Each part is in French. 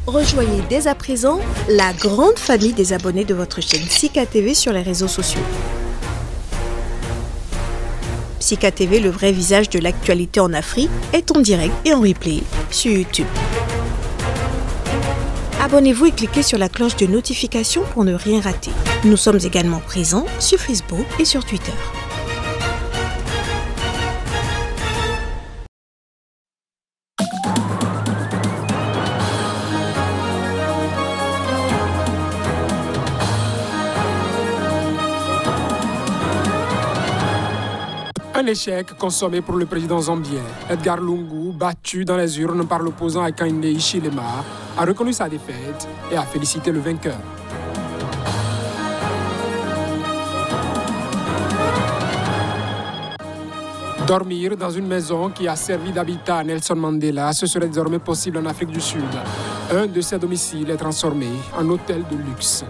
Rejoignez dès à présent la grande famille des abonnés de votre chaîne Sika TV sur les réseaux sociaux. Sika TV, le vrai visage de l'actualité en Afrique, est en direct et en replay sur YouTube. Abonnez-vous et cliquez sur la cloche de notification pour ne rien rater. Nous sommes également présents sur Facebook et sur Twitter. Un échec consommé pour le président zambien. Edgar Lungu, battu dans les urnes par l'opposant Hakainde Hichilema, a reconnu sa défaite et a félicité le vainqueur. Dormir dans une maison qui a servi d'habitat à Nelson Mandela, ce serait désormais possible en Afrique du Sud. Un de ses domiciles est transformé en hôtel de luxe.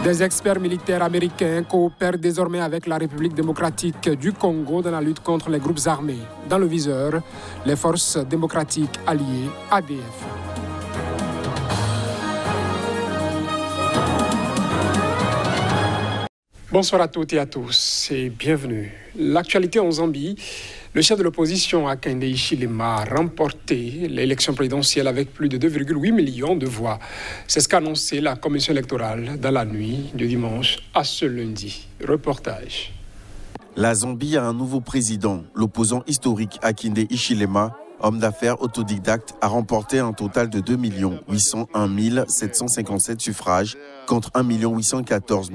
Des experts militaires américains coopèrent désormais avec la République démocratique du Congo dans la lutte contre les groupes armés. Dans le viseur, les forces démocratiques alliées ADF. Bonsoir à toutes et à tous et bienvenue. L'actualité en Zambie. Le chef de l'opposition, Hakainde Hichilema, a remporté l'élection présidentielle avec plus de 2,8 millions de voix. C'est ce qu'a annoncé la commission électorale dans la nuit de dimanche à ce lundi. Reportage. La Zambie a un nouveau président. L'opposant historique Hakainde Hichilema, homme d'affaires autodidacte, a remporté un total de 2 801 757 suffrages contre 1 814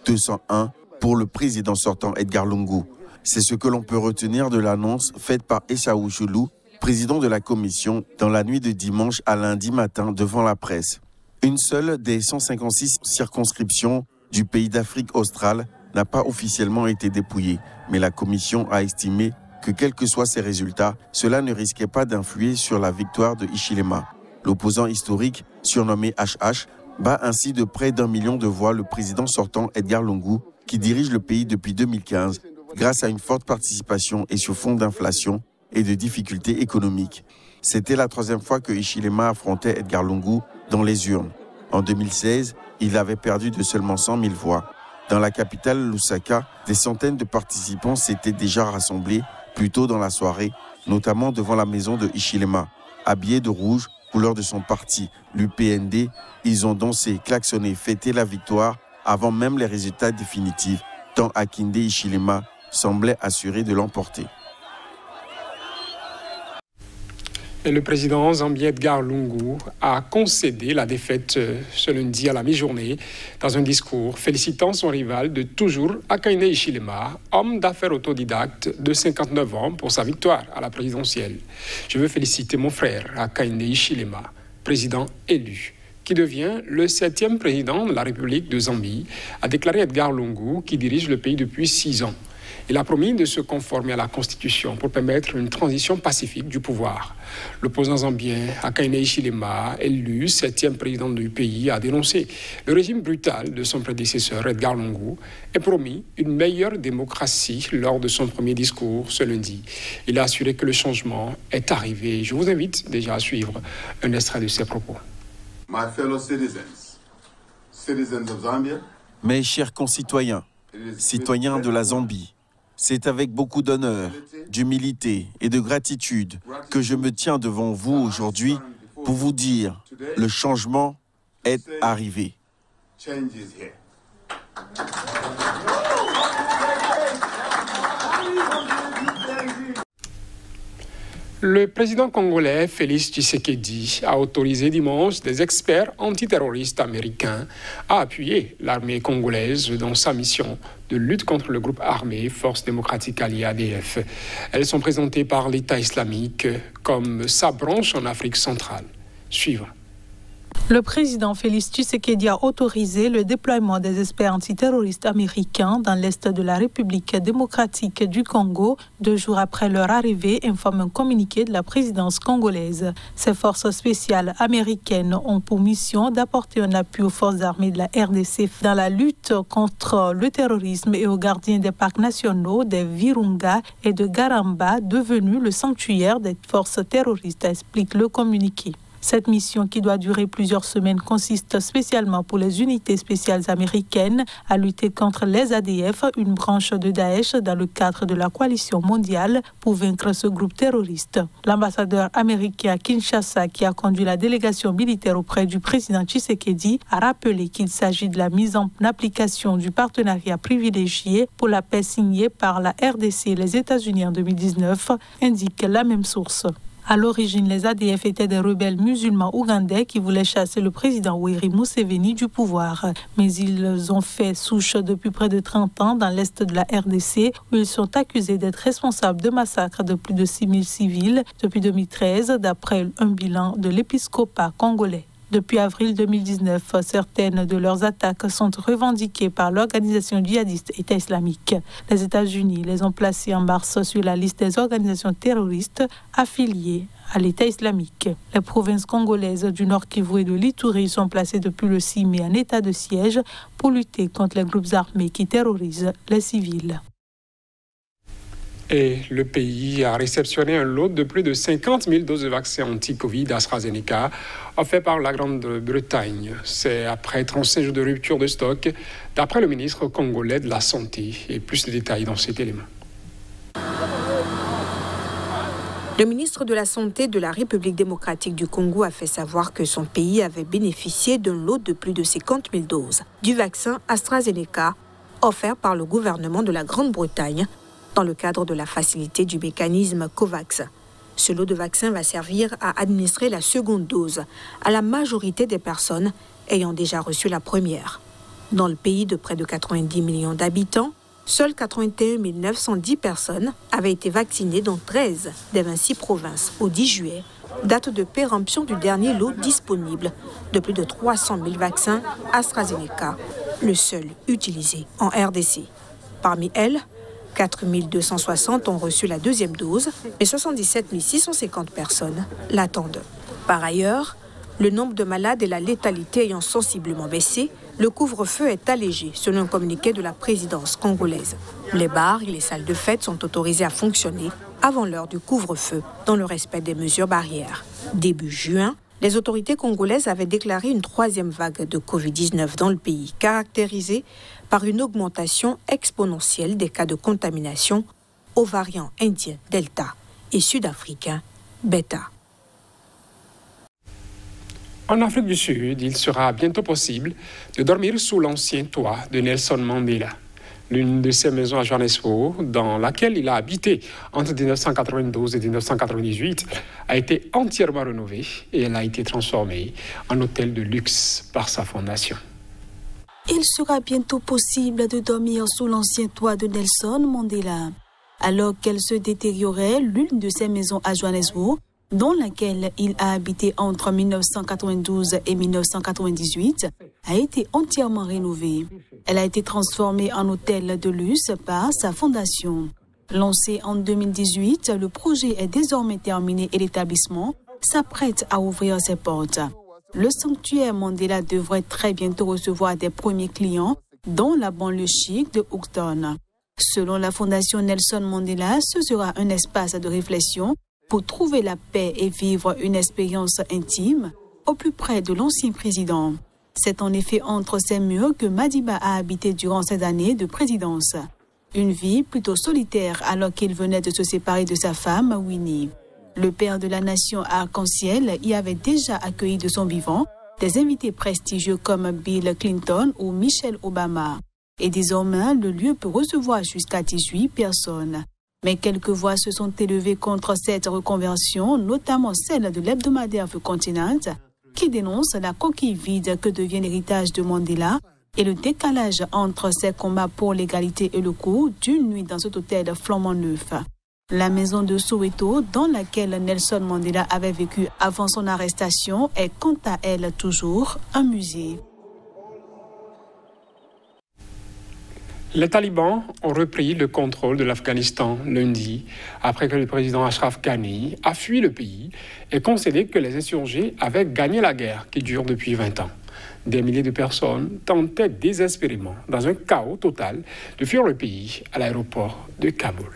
201 pour le président sortant Edgar Lungu. C'est ce que l'on peut retenir de l'annonce faite par Esau Choulou, président de la commission, dans la nuit de dimanche à lundi matin devant la presse. Une seule des 156 circonscriptions du pays d'Afrique australe n'a pas officiellement été dépouillée, mais la commission a estimé que quels que soient ces résultats, cela ne risquait pas d'influer sur la victoire de Hichilema. L'opposant historique, surnommé HH, bat ainsi de près d'1 million de voix le président sortant Edgar Lungu, qui dirige le pays depuis 2015, grâce à une forte participation et sur fond d'inflation et de difficultés économiques. C'était la troisième fois que Hichilema affrontait Edgar Lungu dans les urnes. En 2016, il avait perdu de seulement 100 000 voix. Dans la capitale Lusaka, des centaines de participants s'étaient déjà rassemblés plus tôt dans la soirée, notamment devant la maison de Hichilema. Habillés de rouge, couleur de son parti, l'UPND, ils ont dansé, klaxonné, fêté la victoire avant même les résultats définitifs, tant Hakainde Hichilema semblait assuré de l'emporter. Et le président zambien Edgar Lungu a concédé la défaite ce lundi à la mi-journée dans un discours félicitant son rival de toujours, Hakainde Hichilema, homme d'affaires autodidacte de 59 ans pour sa victoire à la présidentielle. Je veux féliciter mon frère Hakainde Hichilema, président élu, qui devient le 7e président de la République de Zambie, a déclaré Edgar Lungu, qui dirige le pays depuis 6 ans. Il a promis de se conformer à la Constitution pour permettre une transition pacifique du pouvoir. L'opposant zambien Hakainde Hichilema, élu 7e président du pays, a dénoncé le régime brutal de son prédécesseur Edgar Lungu et promis une meilleure démocratie lors de son premier discours ce lundi. Il a assuré que le changement est arrivé. Je vous invite déjà à suivre un extrait de ses propos. My fellow citizens, citizens of Zambia, Mes chers concitoyens, citoyens de la Zambie, c'est avec beaucoup d'honneur, d'humilité et de gratitude que je me tiens devant vous aujourd'hui pour vous dire le changement est arrivé. change is here. Le président congolais Félix Tshisekedi a autorisé dimanche des experts antiterroristes américains à appuyer l'armée congolaise dans sa mission de lutte contre le groupe armé Forces démocratiques alliées ADF. Elles sont présentées par l'État islamique comme sa branche en Afrique centrale. Suivant. Le président Félix Tshisekedi a autorisé le déploiement des experts antiterroristes américains dans l'est de la République démocratique du Congo, 2 jours après leur arrivée, informe un communiqué de la présidence congolaise. Ces forces spéciales américaines ont pour mission d'apporter un appui aux forces armées de la RDC dans la lutte contre le terrorisme et aux gardiens des parcs nationaux des Virunga et de Garamba, devenus le sanctuaire des forces terroristes, explique le communiqué. Cette mission, qui doit durer plusieurs semaines, consiste spécialement pour les unités spéciales américaines à lutter contre les ADF, une branche de Daesh dans le cadre de la coalition mondiale pour vaincre ce groupe terroriste. L'ambassadeur américain à Kinshasa, qui a conduit la délégation militaire auprès du président Tshisekedi, a rappelé qu'il s'agit de la mise en application du partenariat privilégié pour la paix signé par la RDC et les États-Unis en 2019, indique la même source. À l'origine, les ADF étaient des rebelles musulmans ougandais qui voulaient chasser le président Yoweri Museveni du pouvoir. Mais ils ont fait souche depuis près de 30 ans dans l'est de la RDC, où ils sont accusés d'être responsables de massacres de plus de 6000 civils depuis 2013, d'après un bilan de l'épiscopat congolais. Depuis avril 2019, certaines de leurs attaques sont revendiquées par l'organisation djihadiste État islamique. Les États-Unis les ont placées en mars sur la liste des organisations terroristes affiliées à l'État islamique. Les provinces congolaises du Nord Kivu et de l'Ituri sont placées depuis le 6 mai en état de siège pour lutter contre les groupes armés qui terrorisent les civils. Et le pays a réceptionné un lot de plus de 50 000 doses de vaccins anti-Covid AstraZeneca offerts par la Grande-Bretagne. C'est après 35 jours de rupture de stock, d'après le ministre congolais de la Santé. Et plus de détails dans cet élément. Le ministre de la Santé de la République démocratique du Congo a fait savoir que son pays avait bénéficié d'un lot de plus de 50 000 doses du vaccin AstraZeneca offert par le gouvernement de la Grande-Bretagne dans le cadre de la facilité du mécanisme COVAX. Ce lot de vaccins va servir à administrer la seconde dose à la majorité des personnes ayant déjà reçu la première. Dans le pays de près de 90 millions d'habitants, seules 81 910 personnes avaient été vaccinées, dont 13 des 26 provinces au 10 juillet, date de péremption du dernier lot disponible de plus de 300 000 vaccins AstraZeneca, le seul utilisé en RDC. Parmi elles, 4 260 ont reçu la deuxième dose, mais 77 650 personnes l'attendent. Par ailleurs, le nombre de malades et la létalité ayant sensiblement baissé, le couvre-feu est allégé, selon un communiqué de la présidence congolaise. Les bars et les salles de fête sont autorisés à fonctionner avant l'heure du couvre-feu, dans le respect des mesures barrières. Début juin, les autorités congolaises avaient déclaré une 3e vague de Covid-19 dans le pays, caractérisée par une augmentation exponentielle des cas de contamination aux variants indiens Delta et sud-africains Beta. En Afrique du Sud, il sera bientôt possible de dormir sous l'ancien toit de Nelson Mandela, l'une de ses maisons à Johannesburg, dans laquelle il a habité entre 1992 et 1998, a été entièrement rénovée et elle a été transformée en hôtel de luxe par sa fondation. Il sera bientôt possible de dormir sous l'ancien toit de Nelson Mandela. Alors qu'elle se détériorait, l'une de ses maisons à Johannesburg, dans laquelle il a habité entre 1992 et 1998, a été entièrement rénovée. Elle a été transformée en hôtel de luxe par sa fondation. Lancé en 2018, le projet est désormais terminé et l'établissement s'apprête à ouvrir ses portes. Le sanctuaire Mandela devrait très bientôt recevoir des premiers clients dans la banlieue chic de Houston. Selon la fondation Nelson Mandela, ce sera un espace de réflexion pour trouver la paix et vivre une expérience intime au plus près de l'ancien président. C'est en effet entre ces murs que Madiba a habité durant ces années de présidence. Une vie plutôt solitaire alors qu'il venait de se séparer de sa femme, Winnie. Le père de la nation arc-en-ciel y avait déjà accueilli de son vivant des invités prestigieux comme Bill Clinton ou Michelle Obama. Et désormais, le lieu peut recevoir jusqu'à 18 personnes. Mais quelques voix se sont élevées contre cette reconversion, notamment celle de l'hebdomadaire The Continent, qui dénonce la coquille vide que devient l'héritage de Mandela et le décalage entre ses combats pour l'égalité et le coût d'une nuit dans cet hôtel flambant neuf. La maison de Soweto, dans laquelle Nelson Mandela avait vécu avant son arrestation, est quant à elle toujours un musée. Les talibans ont repris le contrôle de l'Afghanistan lundi, après que le président Ashraf Ghani a fui le pays et concédé que les insurgés avaient gagné la guerre qui dure depuis 20 ans. Des milliers de personnes tentaient désespérément, dans un chaos total, de fuir le pays à l'aéroport de Kaboul.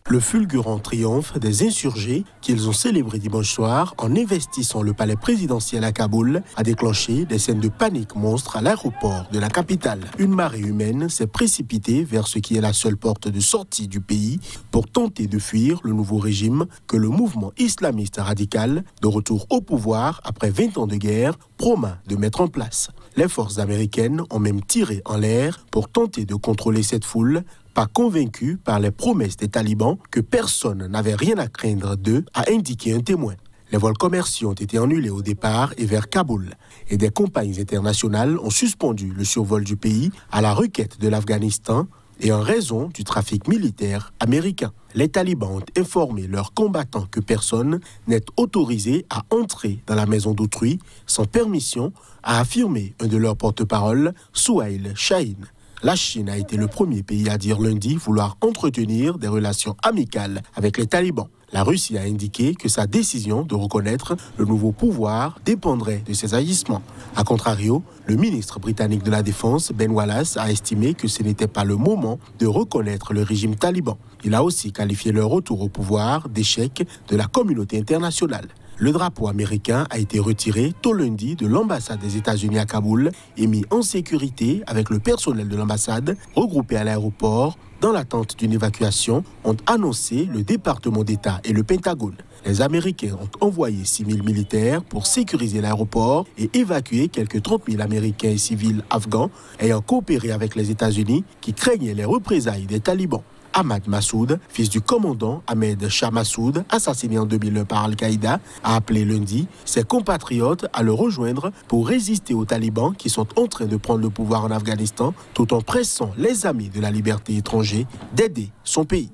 Le fulgurant triomphe des insurgés qu'ils ont célébré dimanche soir en investissant le palais présidentiel à Kaboul a déclenché des scènes de panique monstre à l'aéroport de la capitale. Une marée humaine s'est précipitée vers ce qui est la seule porte de sortie du pays pour tenter de fuir le nouveau régime que le mouvement islamiste radical, de retour au pouvoir après 20 ans de guerre, promet de mettre en place. Les forces américaines ont même tiré en l'air pour tenter de contrôler cette foule, pas convaincu par les promesses des talibans que personne n'avait rien à craindre d'eux, a indiqué un témoin. Les vols commerciaux ont été annulés au départ et vers Kaboul, et des compagnies internationales ont suspendu le survol du pays à la requête de l'Afghanistan et en raison du trafic militaire américain. Les talibans ont informé leurs combattants que personne n'est autorisé à entrer dans la maison d'autrui sans permission, a affirmé un de leurs porte-parole, Souhail Shaheen. La Chine a été le premier pays à dire lundi vouloir entretenir des relations amicales avec les talibans. La Russie a indiqué que sa décision de reconnaître le nouveau pouvoir dépendrait de ses agissements. A contrario, le ministre britannique de la Défense, Ben Wallace, a estimé que ce n'était pas le moment de reconnaître le régime taliban. Il a aussi qualifié leur retour au pouvoir d'échec de la communauté internationale. Le drapeau américain a été retiré tôt lundi de l'ambassade des États-Unis à Kaboul et mis en sécurité avec le personnel de l'ambassade regroupé à l'aéroport dans l'attente d'une évacuation, ont annoncé le département d'État et le Pentagone. Les Américains ont envoyé 6 000 militaires pour sécuriser l'aéroport et évacuer quelques 30 000 Américains et civils afghans ayant coopéré avec les États-Unis qui craignaient les représailles des talibans. Ahmad Massoud, fils du commandant Ahmed Shah Massoud, assassiné en 2001 par Al-Qaïda, a appelé lundi ses compatriotes à le rejoindre pour résister aux talibans qui sont en train de prendre le pouvoir en Afghanistan, tout en pressant les amis de la liberté étrangers d'aider son pays.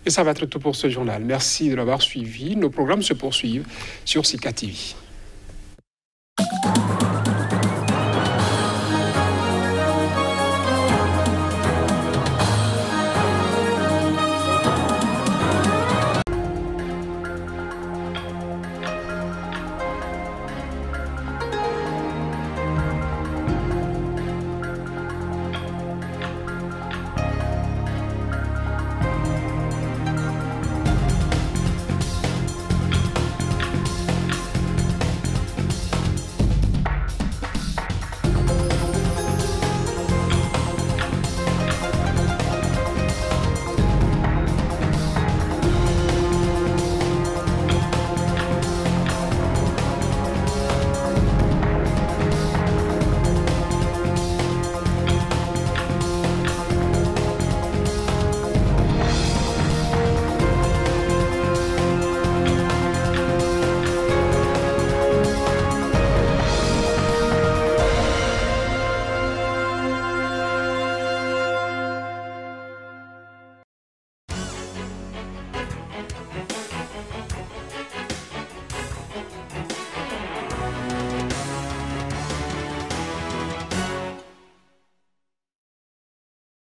Et ça va être tout pour ce journal. Merci de l'avoir suivi. Nos programmes se poursuivent sur Sika TV.